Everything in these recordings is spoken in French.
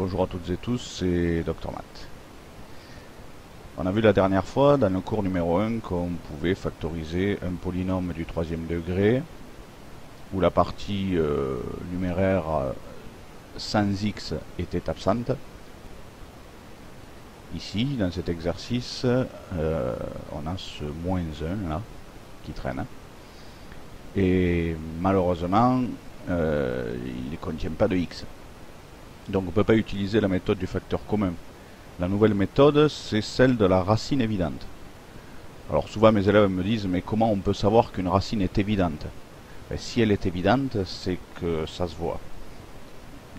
bonjour à toutes et tous, c'est Dr Matt. On a vu la dernière fois dans le cours numéro 1 qu'on pouvait factoriser un polynôme du troisième degré où la partie numéraire sans x était absente. Ici, dans cet exercice, on a ce moins 1 là qui traîne. Et malheureusement, il ne contient pas de x. Donc on ne peut pas utiliser la méthode du facteur commun. La nouvelle méthode, c'est celle de la racine évidente. Alors souvent mes élèves me disent, mais comment on peut savoir qu'une racine est évidente? Ben, si elle est évidente, c'est que ça se voit.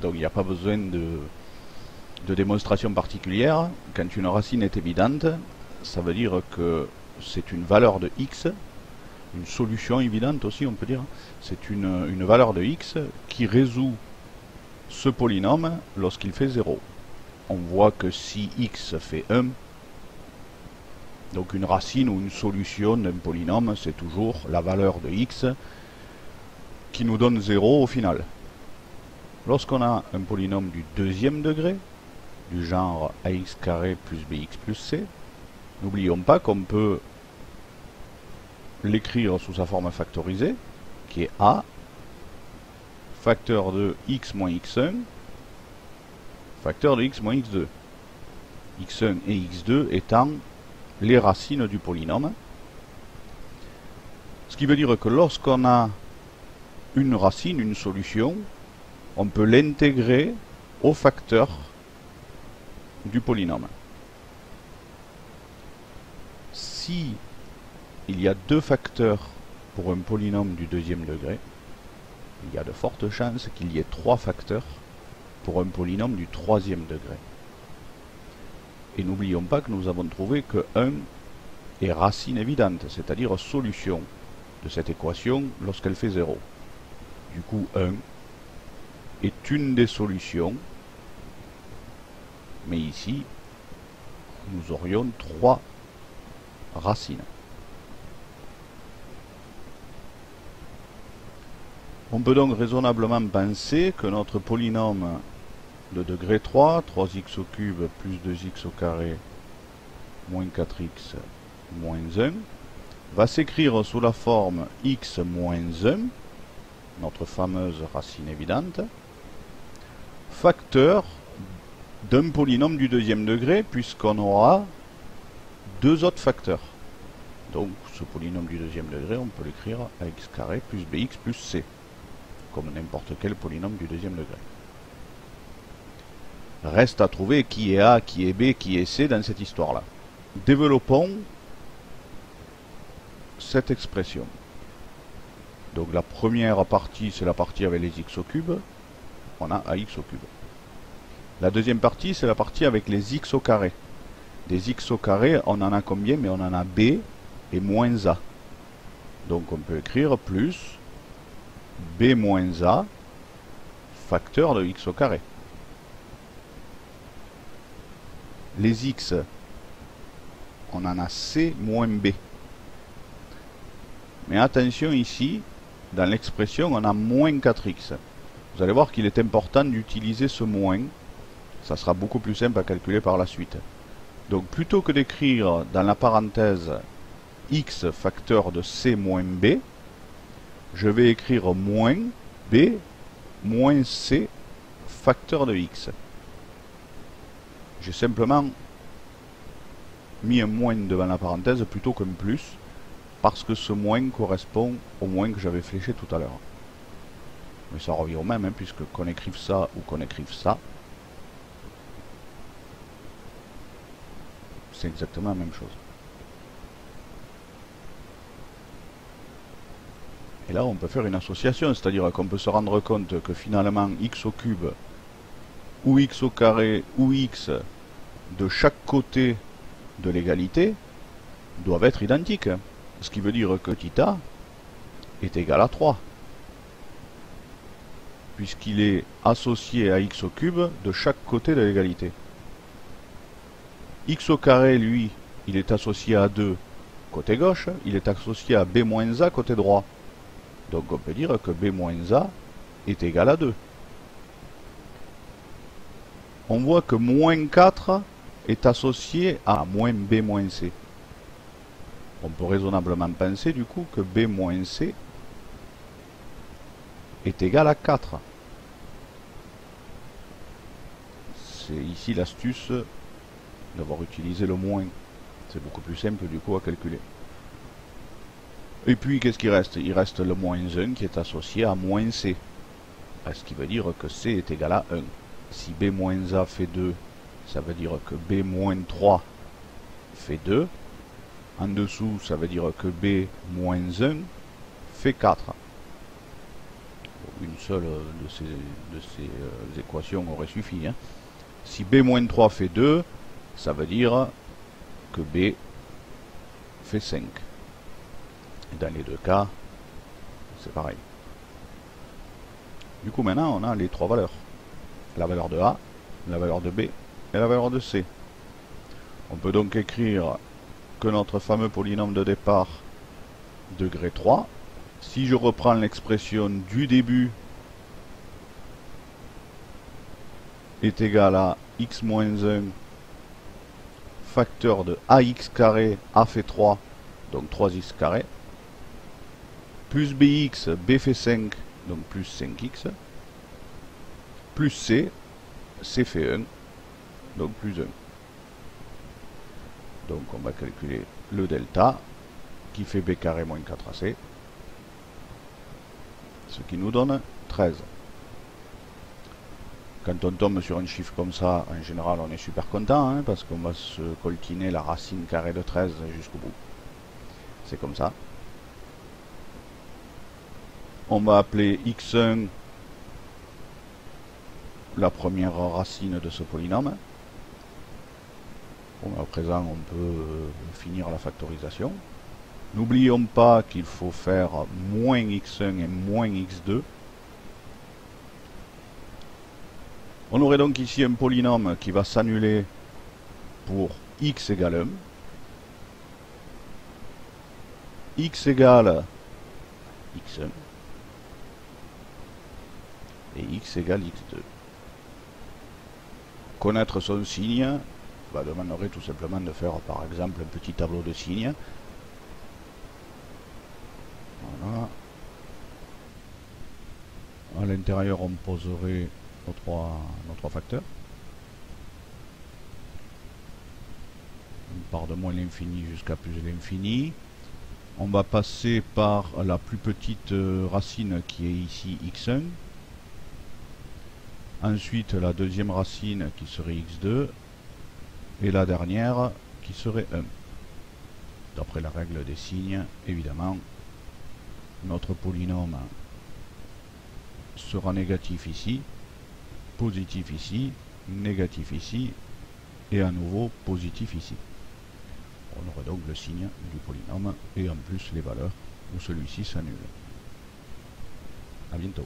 Donc il n'y a pas besoin de démonstration particulière. Quand une racine est évidente, ça veut dire que c'est une valeur de x, une solution évidente aussi on peut dire. C'est une valeur de x qui résout ce polynôme lorsqu'il fait 0. On voit que si x fait 1, donc une racine ou une solution d'un polynôme, c'est toujours la valeur de x qui nous donne 0 au final. Lorsqu'on a un polynôme du deuxième degré, du genre ax carré plus bx plus c, n'oublions pas qu'on peut l'écrire sous sa forme factorisée, qui est a facteur de x moins x1 facteur de x moins x2. x1 et x2 étant les racines du polynôme. Ce qui veut dire que lorsqu'on a une racine, une solution, on peut l'intégrer au facteur du polynôme. Si il y a deux facteurs pour un polynôme du deuxième degré, il y a de fortes chances qu'il y ait trois facteurs pour un polynôme du troisième degré. Et n'oublions pas que nous avons trouvé que 1 est racine évidente, c'est-à-dire solution de cette équation lorsqu'elle fait 0. Du coup, 1 est une des solutions, mais ici, nous aurions 3 racines. On peut donc raisonnablement penser que notre polynôme de degré 3, 3x au cube plus 2x au carré moins 4x moins 1, va s'écrire sous la forme x moins 1, notre fameuse racine évidente, facteur d'un polynôme du deuxième degré, puisqu'on aura deux autres facteurs. Donc ce polynôme du deuxième degré, on peut l'écrire à x carré plus bx plus c, comme n'importe quel polynôme du deuxième degré. Reste à trouver qui est A, qui est B, qui est C dans cette histoire-là. Développons cette expression. Donc la première partie, c'est la partie avec les x au cube. On a ax au cube. La deuxième partie, c'est la partie avec les x au carré. Des x au carré, on en a combien? Mais on en a b et moins a. Donc on peut écrire plus b moins a facteur de x au carré. Les x, on en a c moins b. Mais attention ici, dans l'expression, on a moins 4x. Vous allez voir qu'il est important d'utiliser ce moins. Ça sera beaucoup plus simple à calculer par la suite. Donc plutôt que d'écrire dans la parenthèse x facteur de c moins b, je vais écrire moins b moins c facteur de x. J'ai simplement mis un moins devant la parenthèse plutôt qu'un plus, parce que ce moins correspond au moins que j'avais fléché tout à l'heure. Mais ça revient au même, hein, puisque qu'on écrive ça ou qu'on écrive ça, c'est exactement la même chose. Et là, on peut faire une association, c'est-à-dire qu'on peut se rendre compte que finalement, x au cube, ou x au carré, ou x de chaque côté de l'égalité doivent être identiques. Ce qui veut dire que petit a est égal à 3. Puisqu'il est associé à x au cube de chaque côté de l'égalité. X au carré, lui, il est associé à 2 côté gauche, il est associé à b moins a côté droit. Donc on peut dire que b moins a est égal à 2. on voit que moins 4 est associé à moins B moins C. On peut raisonnablement penser du coup que B moins C est égal à 4. C'est ici l'astuce d'avoir utilisé le moins. C'est beaucoup plus simple du coup à calculer. Et puis qu'est-ce qui reste? Il reste le moins 1 qui est associé à moins C. Ce qui veut dire que C est égal à 1. Si B moins A fait 2, ça veut dire que B moins 3 fait 2. En dessous, ça veut dire que B moins 1 fait 4. Une seule de ces équations aurait suffi. Hein. Si B moins 3 fait 2, ça veut dire que B fait 5. Et dans les deux cas, c'est pareil. Du coup, maintenant, on a les trois valeurs. La valeur de A, la valeur de B et la valeur de C. On peut donc écrire que notre fameux polynôme de départ, degré 3, si je reprends l'expression du début, est égal à x moins 1 facteur de ax carré, a fait 3, donc 3x carré, plus bx, b fait 5, donc plus 5x, plus c, c fait 1, donc plus 1. Donc on va calculer le delta, qui fait b carré moins 4ac, ce qui nous donne 13. Quand on tombe sur un chiffre comme ça, en général on est super content, hein, parce qu'on va se coltiner la racine carrée de 13 jusqu'au bout. C'est comme ça. On va appeler x1 la première racine de ce polynôme. Bon, à présent, on peut finir la factorisation. N'oublions pas qu'il faut faire moins x1 et moins x2. On aurait donc ici un polynôme qui va s'annuler pour x égale 1. X égale x1 et x égale x2. Connaître son signe demanderait tout simplement de faire par exemple un petit tableau de signes. Voilà. À l'intérieur on poserait nos trois facteurs. On part de moins l'infini jusqu'à plus l'infini. On va passer par la plus petite racine qui est ici x1. Ensuite la deuxième racine qui serait x2. Et la dernière qui serait 1. D'après la règle des signes, évidemment, notre polynôme sera négatif ici, positif ici, négatif ici, et à nouveau positif ici. On aurait donc le signe du polynôme et en plus les valeurs où celui-ci s'annule. A bientôt.